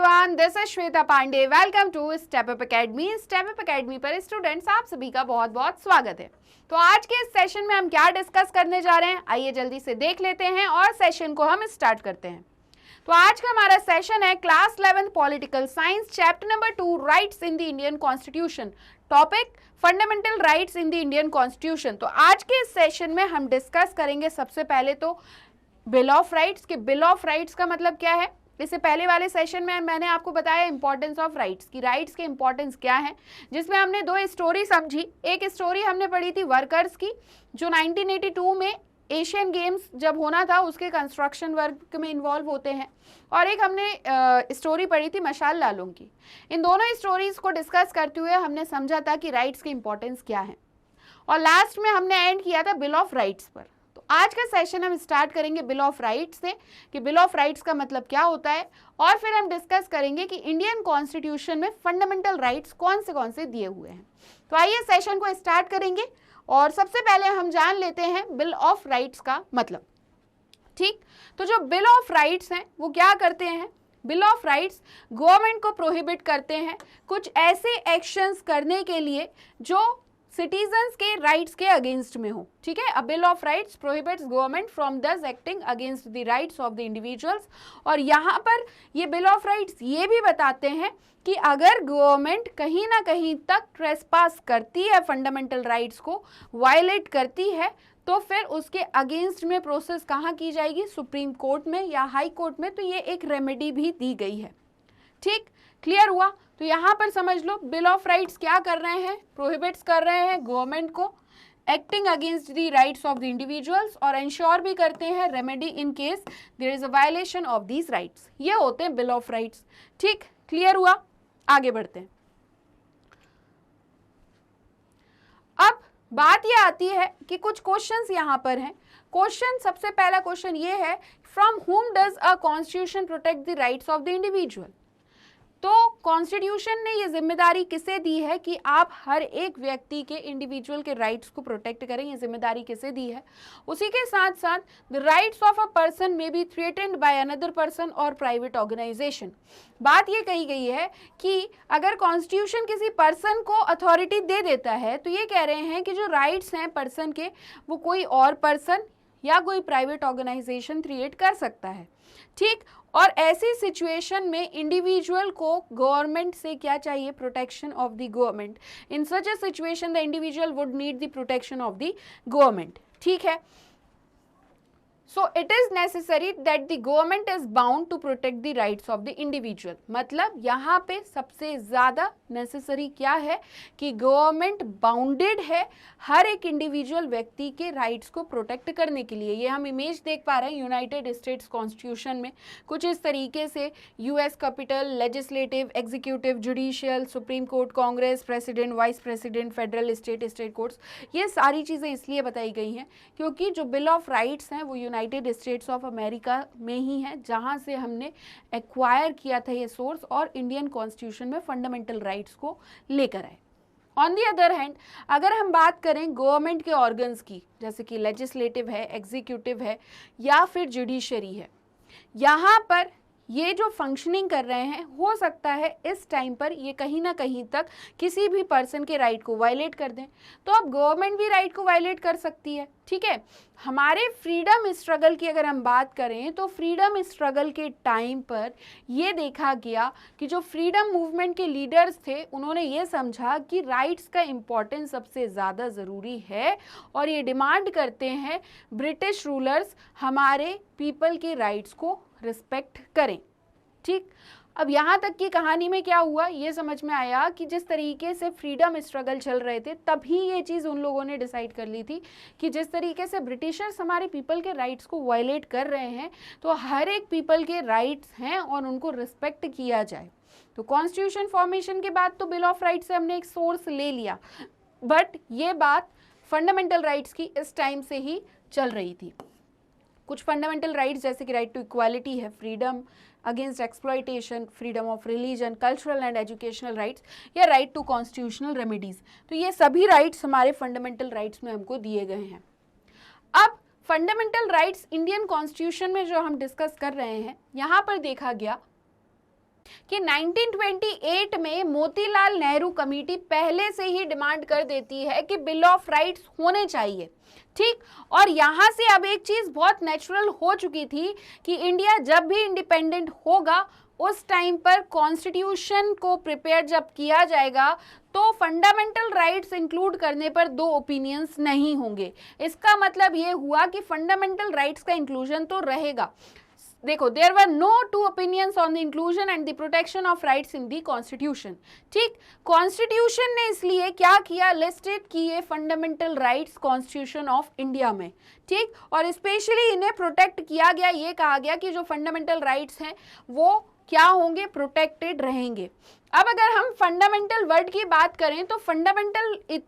Everyone, this is Shweta Pandey. Welcome to step up academy. Step up academy पर students आप सभी का बहुत बहुत स्वागत है। तो आज के इस सेशन में हम क्या डिस्कस करने जा रहे हैं, आइए जल्दी से देख लेते हैं और सेशन को हम स्टार्ट करते हैं। तो आज का हमारा सेशन है class 11 political science, chapter number 2, rights in the Indian constitution. Topic fundamental rights in the Indian constitution. तो आज के इस सेशन में हम डिस्कस करेंगे सबसे पहले तो बिल ऑफ राइट्स के बिल ऑफ राइट्स का मतलब क्या है। इससे पहले वाले सेशन में मैंने आपको बताया इंपॉर्टेंस ऑफ राइट्स की, राइट्स के इंपॉर्टेंस क्या है, जिसमें हमने दो स्टोरी समझी। एक स्टोरी हमने पढ़ी थी वर्कर्स की, जो 1982 में एशियन गेम्स जब होना था उसके कंस्ट्रक्शन वर्क में इन्वॉल्व होते हैं, और एक हमने स्टोरी पढ़ी थी मशाल लालों की। इन दोनों स्टोरीज को डिस्कस करते हुए हमने समझा था कि राइट्स की इंपॉर्टेंस क्या है, और लास्ट में हमने एंड किया था बिल ऑफ राइट्स पर। तो आज का सेशन हम स्टार्ट करेंगे बिल ऑफ राइट्स से कि बिल ऑफ राइट्स का मतलब क्या होता है, और फिर हम डिस्कस करेंगे कि इंडियन कॉन्स्टिट्यूशन में फंडामेंटल राइट्स कौन से दिए हुए हैं। तो आइए सेशन को स्टार्ट करेंगे, और सबसे पहले हम जान लेते हैं बिल ऑफ राइट्स का मतलब। ठीक, तो जो बिल ऑफ राइट्स हैं वो क्या करते हैं। बिल ऑफ राइट्स गवर्नमेंट को प्रोहिबिट करते हैं कुछ ऐसे एक्शंस करने के लिए जो सिटीजन्स के राइट्स के अगेंस्ट में हो। ठीक है, a bill of rights prohibits government from this acting against the rights of the individuals. और यहाँ पर ये बिल ऑफ राइट्स ये भी बताते हैं कि अगर गवर्नमेंट कहीं ना कहीं तक ट्रेसपास करती है, फंडामेंटल राइट्स को वायलेट करती है, तो फिर उसके अगेंस्ट में प्रोसेस कहाँ की जाएगी, सुप्रीम कोर्ट में या हाई कोर्ट में। तो ये एक रेमेडी भी दी गई है। ठीक, क्लियर हुआ। तो यहाँ पर समझ लो बिल ऑफ राइट्स क्या कर रहे हैं, प्रोहिबिट्स कर रहे हैं गवर्नमेंट को acting against the rights of the individuals, और इंश्योर भी करते हैं remedy in case there is a violation of these rights. ये होते हैं बिल ऑफ राइट्स। ठीक, क्लियर हुआ। आगे बढ़ते हैं। अब बात ये आती है कि कुछ क्वेश्चंस यहाँ पर हैं। क्वेश्चन, सबसे पहला क्वेश्चन ये है, from whom does a constitution protect the rights of the individual. तो कॉन्स्टिट्यूशन ने ये जिम्मेदारी किसे दी है कि आप हर एक व्यक्ति के इंडिविजुअल के राइट्स को प्रोटेक्ट करें, ये जिम्मेदारी किसे दी है। उसी के साथ साथ the rights of a person may be threatened by another person और प्राइवेट ऑर्गेनाइजेशन। बात ये कही गई है कि अगर कॉन्स्टिट्यूशन किसी पर्सन को अथॉरिटी दे देता है, तो ये कह रहे हैं कि जो राइट्स हैं पर्सन के, वो कोई और पर्सन या कोई प्राइवेट ऑर्गेनाइजेशन क्रिएट कर सकता है। ठीक, और ऐसी सिचुएशन में इंडिविजुअल को गवर्नमेंट से क्या चाहिए, protection of the government. In such a situation the individual would need the protection of the government. ठीक है, so it is necessary that the government is bound to protect the rights of the individual. मतलब यहाँ पे सबसे ज्यादा necessary क्या है कि गवर्नमेंट बाउंडेड है हर एक इंडिविजुअल व्यक्ति के राइट्स को प्रोटेक्ट करने के लिए। ये हम इमेज देख पा रहे हैं यूनाइटेड स्टेट्स कॉन्स्टिट्यूशन में, कुछ इस तरीके से US Capitol, legislative, executive, judicial, supreme court, Congress, president, vice president, federal, state courts. ये सारी चीज़ें इसलिए बताई गई हैं क्योंकि जो बिल ऑफ राइट्स हैं वो यूनाइटेड स्टेट्स ऑफ अमेरिका में ही है, जहां से हमने एक्वायर किया था ये सोर्स, और इंडियन कॉन्स्टिट्यूशन में फंडामेंटल राइट्स को लेकर आए। ऑन दी अदर हैंड, अगर हम बात करें गवर्नमेंट के ऑर्गन्स की, जैसे कि लेजिस्लेटिव है, एग्जीक्यूटिव है या फिर जुडिशरी है, यहाँ पर ये जो फंक्शनिंग कर रहे हैं, हो सकता है इस टाइम पर ये कहीं ना कहीं तक किसी भी पर्सन के राइट को वायलेट कर दें। तो अब गवर्नमेंट भी राइट को वायलेट कर सकती है। ठीक है, हमारे फ्रीडम स्ट्रगल की अगर हम बात करें तो फ्रीडम स्ट्रगल के टाइम पर ये देखा गया कि जो फ्रीडम मूवमेंट के लीडर्स थे, उन्होंने ये समझा कि राइट्स का इम्पोर्टेंस सबसे ज़्यादा ज़रूरी है, और ये डिमांड करते हैं ब्रिटिश रूलर्स हमारे पीपल के राइट्स को रिस्पेक्ट करें। ठीक, अब यहाँ तक की कहानी में क्या हुआ, ये समझ में आया कि जिस तरीके से फ्रीडम स्ट्रगल चल रहे थे, तभी ये चीज़ उन लोगों ने डिसाइड कर ली थी कि जिस तरीके से ब्रिटिशर्स हमारे पीपल के राइट्स को वायलेट कर रहे हैं, तो हर एक पीपल के राइट्स हैं और उनको रिस्पेक्ट किया जाए। तो कॉन्स्टिट्यूशन फॉर्मेशन के बाद तो बिल ऑफ राइट्स से हमने एक सोर्स ले लिया, बट ये बात फंडामेंटल राइट्स की इस टाइम से ही चल रही थी। कुछ फंडामेंटल राइट्स जैसे कि राइट टू इक्वालिटी है, freedom against exploitation, freedom of religion, cultural and educational rights, या राइट टू कॉन्स्टिट्यूशनल रेमेडीज। तो ये सभी राइट्स हमारे फंडामेंटल राइट्स में हमको दिए गए हैं। अब फंडामेंटल राइट्स इंडियन कॉन्स्टिट्यूशन में जो हम डिस्कस कर रहे हैं, यहाँ पर देखा गया कि 1928 में मोतीलाल नेहरू कमेटी पहले से ही डिमांड कर देती है कि बिल ऑफ राइट्स होने चाहिए, ठीक। और यहां से अब एक चीज बहुत नेचुरल हो चुकी थी कि इंडिया जब भी इंडिपेंडेंट होगा उस टाइम पर कॉन्स्टिट्यूशन को प्रिपेयर जब किया जाएगा तो फंडामेंटल राइट्स इंक्लूड करने पर दो ओपिनियंस नहीं होंगे। इसका मतलब ये हुआ कि फंडामेंटल राइट्स का इंक्लूजन तो रहेगा। देखो, there were no two opinions on the inclusion and the protection of rights in the constitution, ठीक। कॉन्स्टिट्यूशन ने इसलिए क्या किया, लिस्टेड किए fundamental rights constitution of India में, ठीक। और स्पेशली इन्हें प्रोटेक्ट किया गया, ये कहा गया कि जो फंडामेंटल राइट्स हैं वो क्या होंगे, प्रोटेक्टेड रहेंगे। अब अगर हम फंडामेंटल वर्ड की बात करें तो फंडामेंटल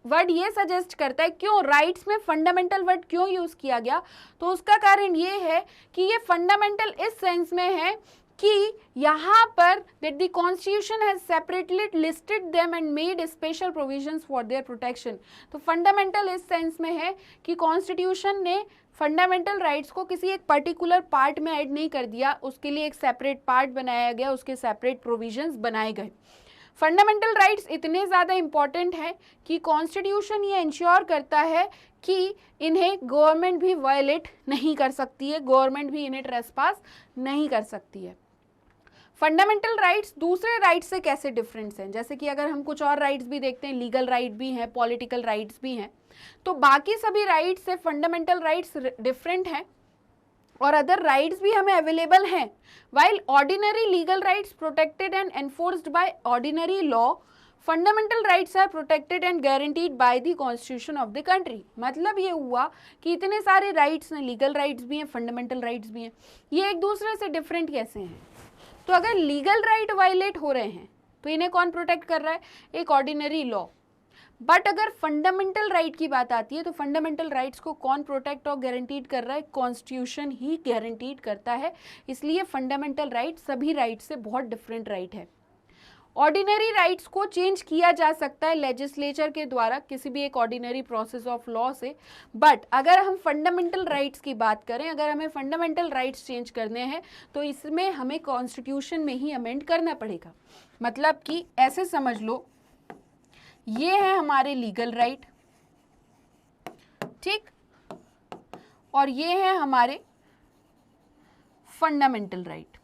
वर्ड ये सजेस्ट करता है, क्यों राइट्स में फंडामेंटल वर्ड क्यों यूज किया गया, तो उसका कारण ये है कि ये फंडामेंटल इस सेंस में है कि यहाँ पर that the constitution has separately listed them and made special provisions for their protection। तो फंडामेंटल इस सेंस में है कि कॉन्स्टिट्यूशन ने फंडामेंटल राइट्स को किसी एक पर्टिकुलर पार्ट में ऐड नहीं कर दिया, उसके लिए एक सेपरेट पार्ट बनाया गया, उसके सेपरेट प्रोविजंस बनाए गए। फंडामेंटल राइट्स इतने ज़्यादा इम्पॉर्टेंट है कि कॉन्स्टिट्यूशन ये इंश्योर करता है कि इन्हें गवर्नमेंट भी वायलेट नहीं कर सकती है, गवर्नमेंट भी इन्हें ट्रेसपास नहीं कर सकती है। फंडामेंटल राइट्स दूसरे राइट्स से कैसे डिफरेंस हैं, जैसे कि अगर हम कुछ और राइट्स भी देखते हैं, लीगल राइट भी हैं, पॉलिटिकल राइट्स भी हैं, तो बाकी सभी राइट्स से फंडामेंटल राइट्स डिफरेंट हैं और अदर राइट्स भी हमें अवेलेबल हैं। While ordinary legal rights protected and enforced by ordinary law, fundamental rights are protected and guaranteed by the constitution of the country. मतलब ये हुआ कि इतने सारे राइट्स हैं, लीगल राइट्स भी हैं, फंडामेंटल राइट्स भी हैं, ये एक दूसरे से डिफरेंट कैसे हैं। तो अगर लीगल राइट वायलेट हो रहे हैं तो इन्हें कौन प्रोटेक्ट कर रहा है, एक ऑर्डिनरी लॉ। बट अगर फंडामेंटल राइट की बात आती है तो फंडामेंटल राइट्स को कौन प्रोटेक्ट और गारंटीड कर रहा है, कॉन्स्टिट्यूशन ही गारंटीड करता है। इसलिए फंडामेंटल राइट सभी राइट से बहुत डिफरेंट राइट है। ऑर्डिनरी राइट्स को चेंज किया जा सकता है लेजिस्लेचर के द्वारा किसी भी एक ऑर्डिनरी प्रोसेस ऑफ लॉ से, बट अगर हम फंडामेंटल राइट्स की बात करें, अगर हमें फंडामेंटल राइट्स चेंज करने हैं तो इसमें हमें कॉन्स्टिट्यूशन में ही अमेंड करना पड़ेगा। मतलब कि ऐसे समझ लो, ये है हमारे लीगल राइट, ठीक, और ये है हमारे फंडामेंटल राइट।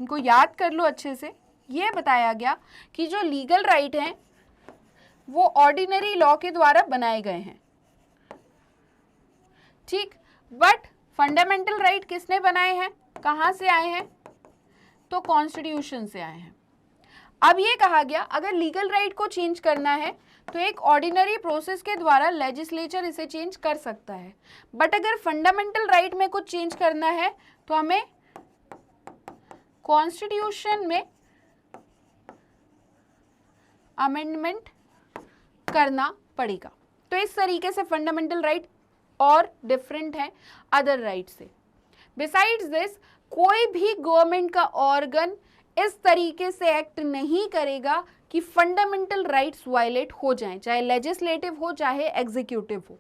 इनको याद कर लो अच्छे से। ये बताया गया कि जो लीगल राइट हैं वो ऑर्डिनरी लॉ के द्वारा बनाए गए हैं, ठीक। बट फंडामेंटल राइट किसने बनाए हैं, कहाँ से आए हैं, तो कॉन्स्टिट्यूशन से आए हैं। अब ये कहा गया अगर लीगल राइट को चेंज करना है तो एक ऑर्डिनरी प्रोसेस के द्वारा लेजिस्लेचर इसे चेंज कर सकता है, बट अगर फंडामेंटल राइट में कुछ चेंज करना है तो हमें कॉन्स्टिट्यूशन में अमेंडमेंट करना पड़ेगा। तो इस तरीके से फंडामेंटल राइट और डिफरेंट है अदर राइट से। बिसाइड्स दिस, कोई भी गवर्नमेंट का ऑर्गन इस तरीके से एक्ट नहीं करेगा कि फंडामेंटल राइट्स वायलेट हो जाएं, चाहे लेजिस्लेटिव हो चाहे एग्जीक्यूटिव हो,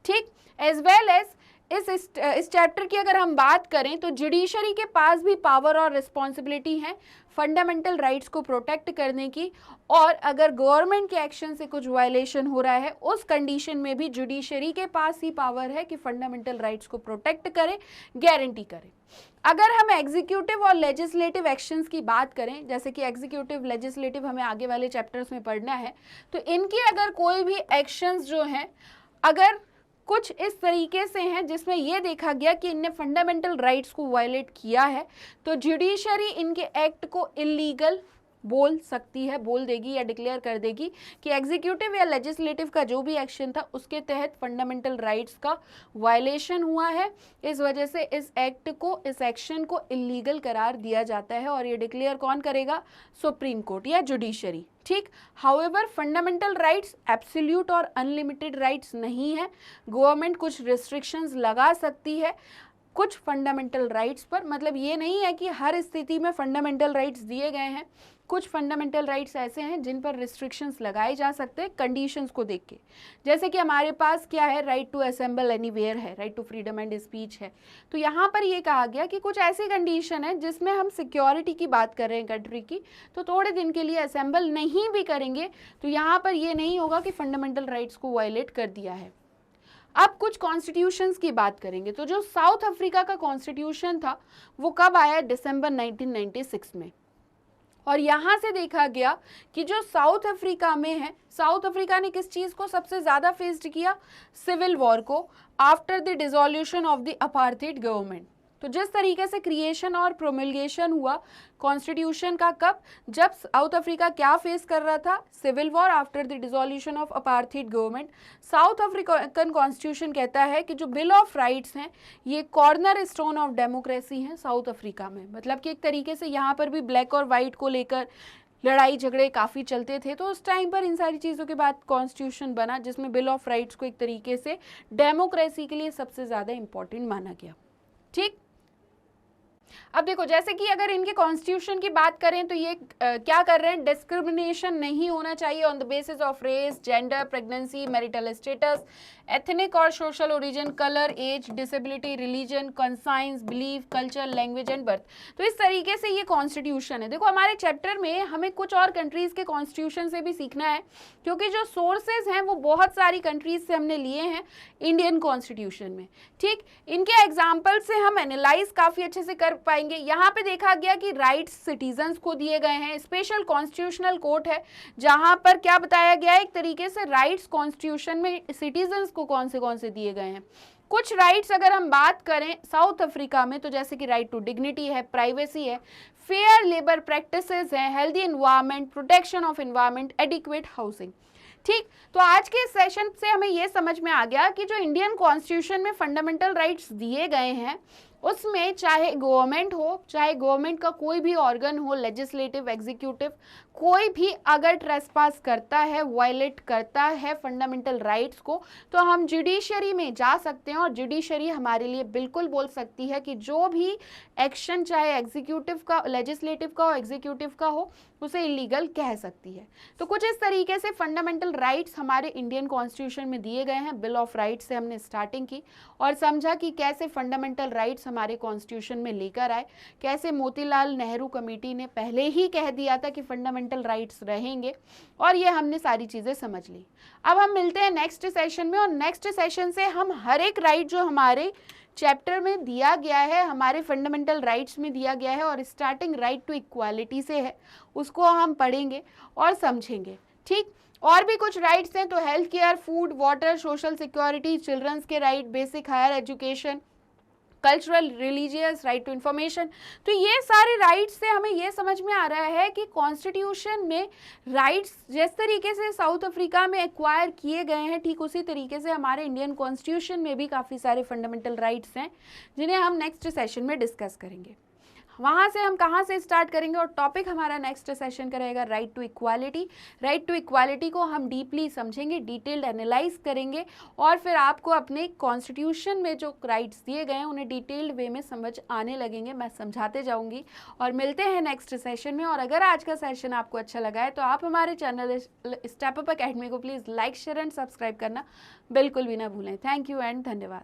ठीक। एज वेल एज इस चैप्टर की अगर हम बात करें तो जुडिशरी के पास भी पावर और रिस्पॉन्सिबिलिटी है फंडामेंटल राइट्स को प्रोटेक्ट करने की, और अगर गवर्नमेंट के एक्शन से कुछ वायलेशन हो रहा है उस कंडीशन में भी जुडिशरी के पास ही पावर है कि फंडामेंटल राइट्स को प्रोटेक्ट करे, गारंटी करे। अगर हम एग्जीक्यूटिव और लेजिस्लेटिव एक्शंस की बात करें, जैसे कि एग्जीक्यूटिव लेजिस्लेटिव हमें आगे वाले चैप्टर्स में पढ़ना है, तो इनके अगर कोई भी एक्शंस जो हैं अगर कुछ इस तरीके से हैं जिसमें यह देखा गया कि इनने फंडामेंटल राइट्स को वायलेट किया है, तो जुडिशरी इनके एक्ट को इलीगल बोल सकती है, बोल देगी या डिक्लेयर कर देगी कि एग्जीक्यूटिव या लेजिस्लेटिव का जो भी एक्शन था उसके तहत फंडामेंटल राइट्स का वायलेशन हुआ है। इस वजह से इस एक्ट को, इस एक्शन को इलीगल करार दिया जाता है और ये डिक्लेयर कौन करेगा, सुप्रीम कोर्ट या जुडिशरी, ठीक। हाउएवर फंडामेंटल राइट्स एब्सोल्यूट और अनलिमिटेड राइट्स नहीं है, गवर्नमेंट कुछ रिस्ट्रिक्शंस लगा सकती है कुछ फंडामेंटल राइट्स पर, मतलब ये नहीं है कि हर स्थिति में फंडामेंटल राइट्स दिए गए हैं, कुछ फंडामेंटल राइट्स ऐसे हैं जिन पर रिस्ट्रिक्शंस लगाए जा सकते हैं कंडीशंस को देख के। जैसे कि हमारे पास क्या है, राइट टू असेंबल एनीवेयर है, right to freedom and speech है। तो यहाँ पर ये कहा गया कि कुछ ऐसी कंडीशन है जिसमें हम सिक्योरिटी की बात कर रहे हैं कंट्री की, तो थोड़े दिन के लिए असेंबल नहीं भी करेंगे तो यहाँ पर ये नहीं होगा कि फंडामेंटल राइट्स को वायलेट कर दिया है। अब कुछ कॉन्स्टिट्यूशंस की बात करेंगे। तो जो साउथ अफ्रीका का कॉन्स्टिट्यूशन था वो कब आया, दिसंबर 1996 में। और यहाँ से देखा गया कि जो साउथ अफ्रीका में है, साउथ अफ्रीका ने किस चीज़ को सबसे ज़्यादा फेस्ड किया, सिविल वॉर को, after the dissolution of the apartheid government. तो जिस तरीके से क्रिएशन और प्रोमलगेशन हुआ कॉन्स्टिट्यूशन का, कब, जब साउथ अफ्रीका क्या फेस कर रहा था, civil war after the dissolution of apartheid government. South African constitution कहता है कि जो बिल ऑफ राइट्स हैं ये कॉर्नर स्टोन ऑफ डेमोक्रेसी हैं साउथ अफ्रीका में। मतलब कि एक तरीके से यहाँ पर भी ब्लैक और वाइट को लेकर लड़ाई झगड़े काफ़ी चलते थे, तो उस टाइम पर इन सारी चीज़ों के बाद कॉन्स्टिट्यूशन बना जिसमें बिल ऑफ राइट्स को एक तरीके से डेमोक्रेसी के लिए सबसे ज़्यादा इंपॉर्टेंट माना गया। ठीक, अब देखो जैसे कि अगर इनके कॉन्स्टिट्यूशन की बात करें तो ये क्या कर रहे हैं, डिस्क्रिमिनेशन नहीं होना चाहिए on the basis of race, gender, pregnancy, marital status, ethnic और social origin, colour, age, disability, religion, conscience, belief, culture, language and birth. तो इस तरीके से ये कॉन्स्टिट्यूशन है। देखो हमारे चैप्टर में हमें कुछ और कंट्रीज के कॉन्स्टिट्यूशन से भी सीखना है, क्योंकि जो सोर्सेज हैं वो बहुत सारी कंट्रीज से हमने लिए हैं इंडियन कॉन्स्टिट्यूशन में। ठीक, इनके एग्जाम्पल से हम एनालाइज काफ़ी अच्छे से कर पाएंगे। यहाँ पे देखा गया कि राइट्स सिटीजन्स को दिए गए हैं, स्पेशल कॉन्स्टिट्यूशनल कोर्ट है जहाँ पर क्या बताया गया है, एक तरीके से राइट्स कॉन्स्टिट्यूशन में सिटीजन्स को कौन से दिए गए हैं। कुछ राइट्स अगर हम बात करें साउथ अफ्रीका में, तो जैसे कि राइट टू डिग्निटी है, प्राइवेसी है, फेयर लेबर प्रैक्टिसेस हैं, healthy environment, protection of environment, adequate housing. ठीक, तो आज के सेशन से हमें यह समझ में आ गया कि जो इंडियन कॉन्स्टिट्यूशन में फंडामेंटल राइट्स दिए गए हैं उसमें चाहे गवर्नमेंट हो, चाहे गवर्नमेंट का कोई भी ऑर्गन हो, लेजिस्लेटिव, एग्जीक्यूटिव, कोई भी अगर ट्रेसपास करता है, वायलेट करता है फंडामेंटल राइट्स को, तो हम जुडिशरी में जा सकते हैं और जुडिशरी हमारे लिए बिल्कुल बोल सकती है कि जो भी एक्शन चाहे एग्जीक्यूटिव का, लेजिस्लेटिव का हो, एग्जीक्यूटिव का हो, उसे इलीगल कह सकती है। तो कुछ इस तरीके से फंडामेंटल राइट्स हमारे इंडियन कॉन्स्टिट्यूशन में दिए गए हैं। बिल ऑफ राइट्स से हमने स्टार्टिंग की और समझा कि कैसे फंडामेंटल राइट्स हमारे कॉन्स्टिट्यूशन में लेकर आए, कैसे मोतीलाल नेहरू कमेटी ने पहले ही कह दिया था कि फंडामेंटल राइट्स रहेंगे, और ये हमने सारी चीज़ें समझ ली। अब हम मिलते हैं नेक्स्ट सेशन में, और नेक्स्ट सेशन से हम हर एक राइट जो हमारे चैप्टर में दिया गया है, हमारे फंडामेंटल राइट्स में दिया गया है, और स्टार्टिंग राइट टू इक्वालिटी से है, उसको हम पढ़ेंगे और समझेंगे। ठीक, और भी कुछ राइट्स हैं, तो health care, food, water, social security, childrens के right, basic higher education, cultural, religious, right to information. तो ये सारे राइट्स से हमें ये समझ में आ रहा है कि कॉन्स्टिट्यूशन में राइट्स जिस तरीके से साउथ अफ्रीका में एक्वायर किए गए हैं, ठीक उसी तरीके से हमारे इंडियन कॉन्स्टिट्यूशन में भी काफ़ी सारे फंडामेंटल राइट्स हैं जिन्हें हम नेक्स्ट सेशन में डिस्कस करेंगे। वहाँ से हम कहाँ से स्टार्ट करेंगे, और टॉपिक हमारा नेक्स्ट सेशन का रहेगा right to equality. Right to equality को हम डीपली समझेंगे, डिटेल्ड एनालाइज करेंगे, और फिर आपको अपने कॉन्स्टिट्यूशन में जो राइट्स दिए गए हैं उन्हें डिटेल्ड वे में समझ आने लगेंगे। मैं समझाते जाऊँगी, और मिलते हैं नेक्स्ट सेशन में। और अगर आज का सेशन आपको अच्छा लगा है तो आप हमारे चैनल स्टेप अप एकेडमी को please like, share and subscribe करना बिल्कुल भी ना भूलें। थैंक यू एंड धन्यवाद।